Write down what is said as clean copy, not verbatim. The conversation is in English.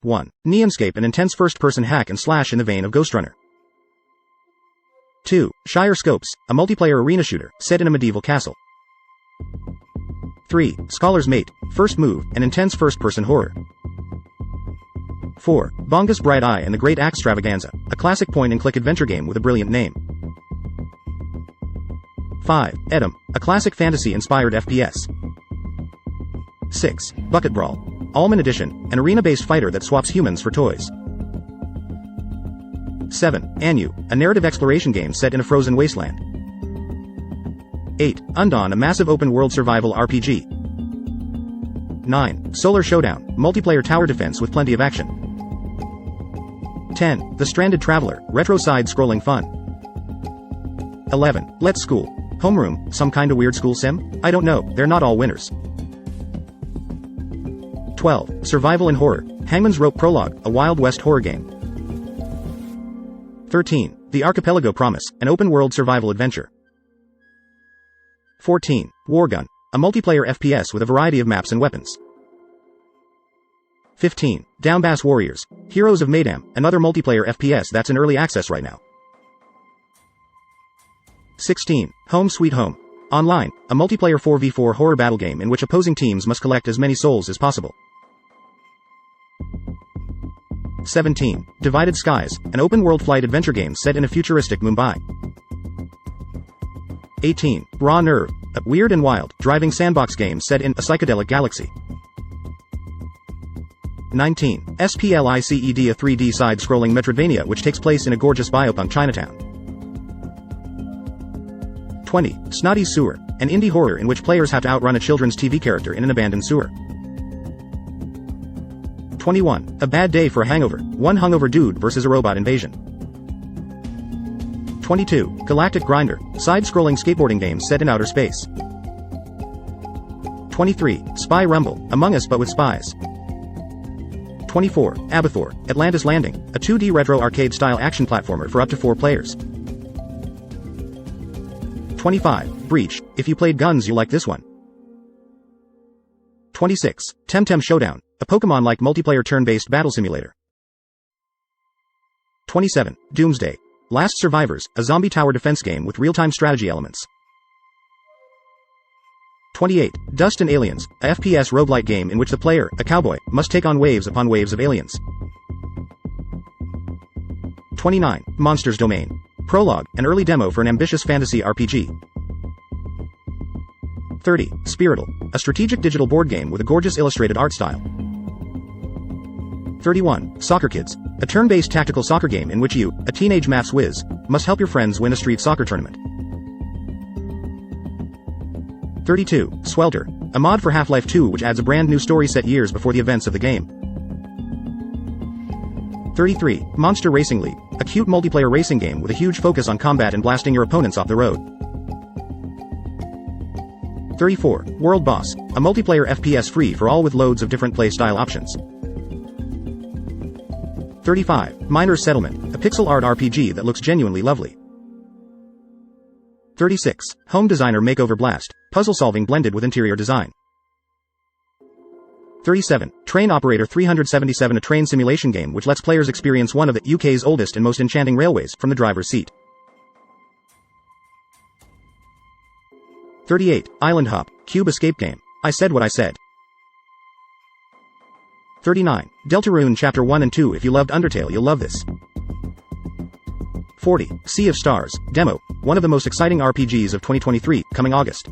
1. Neonscape, an intense first-person hack and slash in the vein of Ghostrunner. 2. Shire Scopes, a multiplayer arena shooter, set in a medieval castle. 3. Scholar's Mate, First Move, an intense first-person horror. 4. Bongus Bright Eye and the Great Axe Extravaganza, a classic point-and-click adventure game with a brilliant name. 5. Edom, a classic fantasy-inspired FPS. 6. Bucket Brawl, Allman Edition, an arena-based fighter that swaps humans for toys. 7. Anyu, a narrative exploration game set in a frozen wasteland. 8. Undawn, a massive open-world survival RPG. 9. Solar Showdown, multiplayer tower defense with plenty of action. 10. The Stranded Traveler, retro side-scrolling fun. 11. Let's School, homeroom, some kinda weird school sim? I don't know, they're not all winners. 12. Survival and Horror, Hangman's Rope Prologue, a Wild West horror game. 13. The Archipelago Promise, an open-world survival adventure. 14. Wargun, a multiplayer FPS with a variety of maps and weapons. 15. Downbass Warriors, Heroes of Maydam, another multiplayer FPS that's in early access right now. 16. Home Sweet Home, Online, a multiplayer 4v4 horror battle game in which opposing teams must collect as many souls as possible. 17. Divided Skies, an open-world flight adventure game set in a futuristic Mumbai. 18. Raw Nerve, a weird and wild, driving sandbox game set in a psychedelic galaxy. 19. Spliced, a 3D side-scrolling Metroidvania which takes place in a gorgeous biopunk Chinatown. 20. Snotty Sewer, an indie horror in which players have to outrun a children's TV character in an abandoned sewer. 21. A Bad Day for a Hangover, one hungover dude versus a robot invasion. 22. Galactic Grinder, side-scrolling skateboarding game set in outer space. 23. Spy Rumble, Among Us but with spies. 24. Abathor, Atlantis Landing, a 2D retro arcade-style action platformer for up to 4 players. 25. Breach, if you played Gunz you like this one. 26. Temtem Showdown, a Pokemon-like multiplayer turn-based battle simulator. 27. Doomsday, Last Survivors, a zombie tower defense game with real-time strategy elements. 28. Dust and Aliens, a FPS roguelike game in which the player, a cowboy, must take on waves upon waves of aliens. 29. Monsters Domain, Prologue, an early demo for an ambitious fantasy RPG. 30. Spiritle, a strategic digital board game with a gorgeous illustrated art style. 31. Soccer Kids, a turn-based tactical soccer game in which you, a teenage maths whiz, must help your friends win a street soccer tournament. 32. Swelter, a mod for Half-Life 2 which adds a brand new story set years before the events of the game. 33. Monster Racing League, a cute multiplayer racing game with a huge focus on combat and blasting your opponents off the road. 34. World Boss, a multiplayer FPS free for all with loads of different playstyle options. 35. Miner's Settlement, a pixel art RPG that looks genuinely lovely. 36. Home Designer Makeover Blast, puzzle solving blended with interior design. 37. Train Operator 377, a train simulation game which lets players experience one of the UK's oldest and most enchanting railways from the driver's seat. 38. Island Hop, cube escape game. I said what I said. 39. Deltarune Chapter 1 and 2, if you loved Undertale you'll love this. 40. Sea of Stars, demo, one of the most exciting RPGs of 2023, coming August.